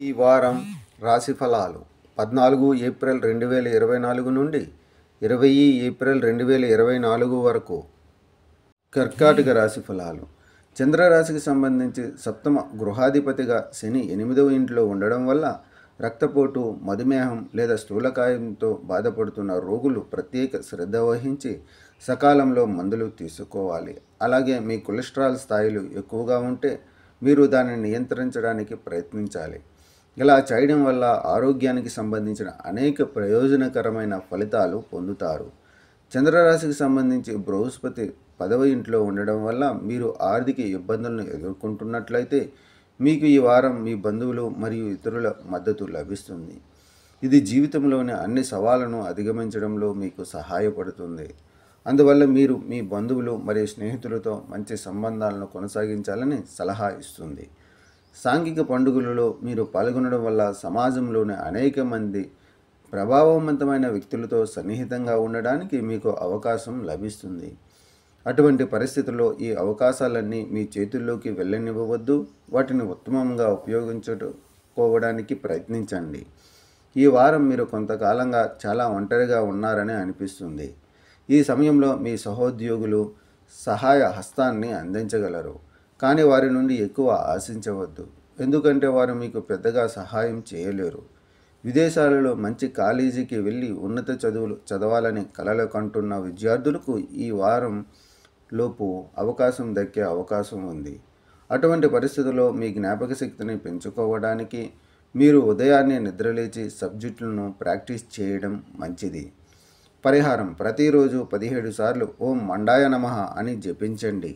ఈ వారం రాశి ఫలాలు 14 ఏప్రిల్ 2024 నుండి 20 ఏప్రిల్ 2024 వరకు. కర్కాటక రాశి ఫలాలు. చంద్రరాశికి సంబంధించి సప్తమ గృహాధిపతిగా శని 8వ ఇంట్లో ఉండడం వల్ల రక్తపోటు, మధుమేహం లేదా స్థూలకాయంతో బాధపడుతున్న రోగులు ప్రత్యేక శ్రద్ధ వహించి సకాలంలో మందులు తీసుకోవాలి. అలాగే మీ కొలెస్ట్రాల్ స్థాయిలు ఎక్కువగా ఉంటే మీరు దానిని నియంత్రించడానికి ప్రయత్నించాలి. ఇలా చేయడం వల్ల ఆరోగ్యానికి సంబంధించిన అనేక ప్రయోజనకరమైన ఫలితాలు పొందుతారు. చంద్రరాశికి సంబంధించి బృహస్పతి 10వ ఇంట్లో ఉండడం వల్ల మీరు ఆర్థిక ఇబ్బందులను ఎదుర్కొంటున్నట్లయితే మీకు ఈ వారం మీ బంధువులు మరియు ఇతరుల మద్దతు లభిస్తుంది. ఇది జీవితంలోని అన్ని సవాళ్లను అధిగమించడంలో మీకు సహాయపడుతుంది. అందువల్ల మీరు మీ బంధువులు మరియు స్నేహితులతో మంచి సంబంధాలను కొనసాగించాలని సలహా ఇస్తుంది. సాంఘిక పండుగలలో మీరు పాల్గొనడం వల్ల సమాజంలోని అనేక మంది ప్రభావవంతమైన వ్యక్తులతో సన్నిహితంగా ఉండడానికి మీకు అవకాశం లభిస్తుంది. అటువంటి పరిస్థితుల్లో ఈ అవకాశాలన్నీ మీ చేతుల్లోకి వెళ్ళనివ్వవద్దు. వాటిని ఉత్తమంగా ఉపయోగించుకోవడానికి ప్రయత్నించండి. ఈ వారం మీరు కొంతకాలంగా చాలా ఒంటరిగా ఉన్నారని అనిపిస్తుంది. ఈ సమయంలో మీ సహోద్యోగులు సహాయ హస్తాన్ని అందించగలరు, కానీ వారి నుండి ఎక్కువ ఆశించవద్దు, ఎందుకంటే వారు మీకు పెద్దగా సహాయం చేయలేరు. విదేశాలలో మంచి కాలేజీకి వెళ్ళి ఉన్నత చదువులు చదవాలని కలలు కంటున్న విద్యార్థులకు ఈ వారం లోపు అవకాశం దక్కే అవకాశం ఉంది. అటువంటి పరిస్థితుల్లో మీ జ్ఞాపక శక్తిని పెంచుకోవడానికి మీరు ఉదయాన్నే నిద్రలేచి సబ్జెక్టులను ప్రాక్టీస్ చేయడం మంచిది. పరిహారం: ప్రతిరోజు 17 సార్లు ఓం మండాయ నమః అని జపించండి.